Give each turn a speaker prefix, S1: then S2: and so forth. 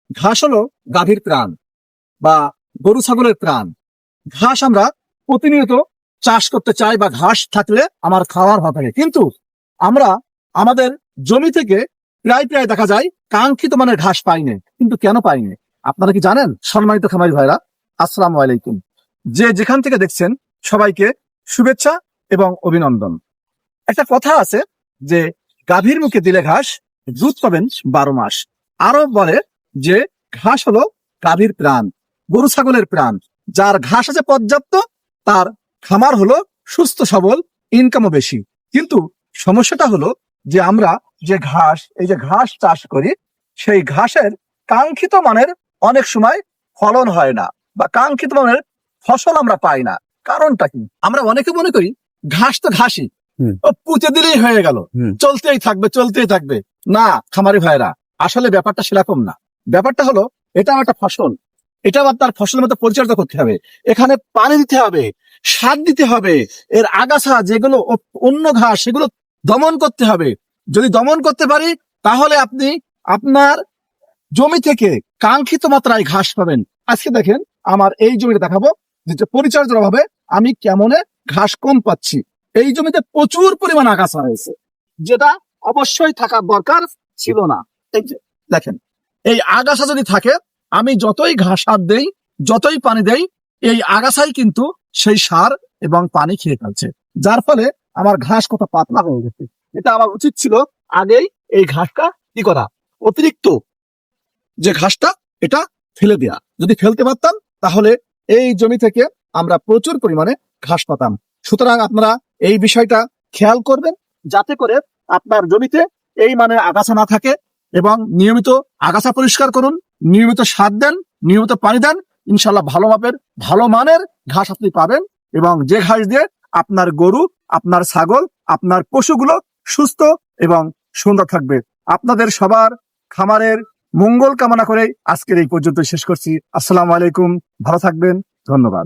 S1: ঘাস হলো গাভীর প্রাণ বা গরু ছাগলের প্রাণ। ঘাস আমরা প্রতিনিয়ত চাষ করতে চাই বা ঘাস থাকলে আমার খাওয়ার ভালো থাকে, কিন্তু আমরা আমাদের জমি থেকে প্রায় প্রায় দেখা যায় কাঙ্ক্ষিত মানের ঘাস পাইনি। কিন্তু কেন পাইনি আপনারা কি জানেন? সম্মানিত খামারি ভাইরা, আসসালামু আলাইকুম। যে যেখান থেকে দেখছেন সবাইকে শুভেচ্ছা এবং অভিনন্দন। একটা কথা আছে যে গাভীর মুখে দিলে ঘাস দুধ পাবেন 12 মাস। আরো বলে যে ঘাস হলো গাভীর প্রাণ, গরু ছাগলের প্রাণ। যার ঘাস আছে পর্যাপ্ত তার খামার হলো সুস্থ সবল, ইনকামও বেশি। কিন্তু সমস্যাটা হলো যে আমরা যে ঘাস চাষ করি, সেই ঘাসের কাঙ্ক্ষিত মানের অনেক সময় ফলন হয় না বা কাঙ্ক্ষিত মানের ফসল আমরা পাই না। কারণটা কি? আমরা অনেকে মনে করি ঘাস তো ঘাসই, ও পুঁতে দিলেই হয়ে গেল, চলতেই থাকবে। না খামারি ভাইরা, আসলে ব্যাপারটা সেরকম না। ব্যাপারটা হলো এটা একটা ফসল, এটা আবার তার ফসলের মতো পরিচর্যা করতে হবে। এখানে পানি দিতে হবে, সার দিতে হবে, এর আগাছা যেগুলো অন্য ঘাস সেগুলো দমন করতে হবে। যদি দমন করতে পারি তাহলে আপনি আপনার জমি থেকে কাঙ্ক্ষিত মাত্রায় ঘাস পাবেন। আজকে দেখেন আমার এই জমিটা দেখাবো যে পরিচর্যার অভাবে আমি কেমনে ঘাস কম পাচ্ছি। এই জমিতে প্রচুর পরিমাণ আগাছা হয়েছে, যেটা অবশ্যই থাকার দরকার ছিল না। এই যে দেখেন, এই আগাছা যদি থাকে, আমি যতই ঘাস সার দেই, যতই পানি দেই, এই আগাছাই কিন্তু সেই সার এবং পানি খেয়ে ফেলছে, যার ফলে আমার ঘাস কত পাতলা হয়ে গেছে। এটা আমার উচিত ছিল আগেই এই ঘাসটা কি করা, অতিরিক্ত যে ঘাসটা এটা ফেলে দেয়া। যদি ফেলতে পারতাম তাহলে এই জমি থেকে আমরা প্রচুর পরিমাণে ঘাস পাতাম। সুতরাং আপনারা এই বিষয়টা খেয়াল করবেন, যাতে করে আপনার জমিতে এই মানের আগাছা না থাকে, এবং নিয়মিত আগাছা পরিষ্কার করুন, নিয়মিত সার দেন, নিয়মিত পানি দেন। ইনশাল্লাহ ভালো মাপের ভালো মানের ঘাস আপনি পাবেন, এবং যে ঘাস দিয়ে আপনার গরু, আপনার ছাগল, আপনার পশুগুলো সুস্থ এবং সুন্দর থাকবে। আপনাদের সবার খামারের মঙ্গল কামনা করে আজকের এই পর্যন্ত শেষ করছি। আসসালামু আলাইকুম, ভালো থাকবেন, ধন্যবাদ।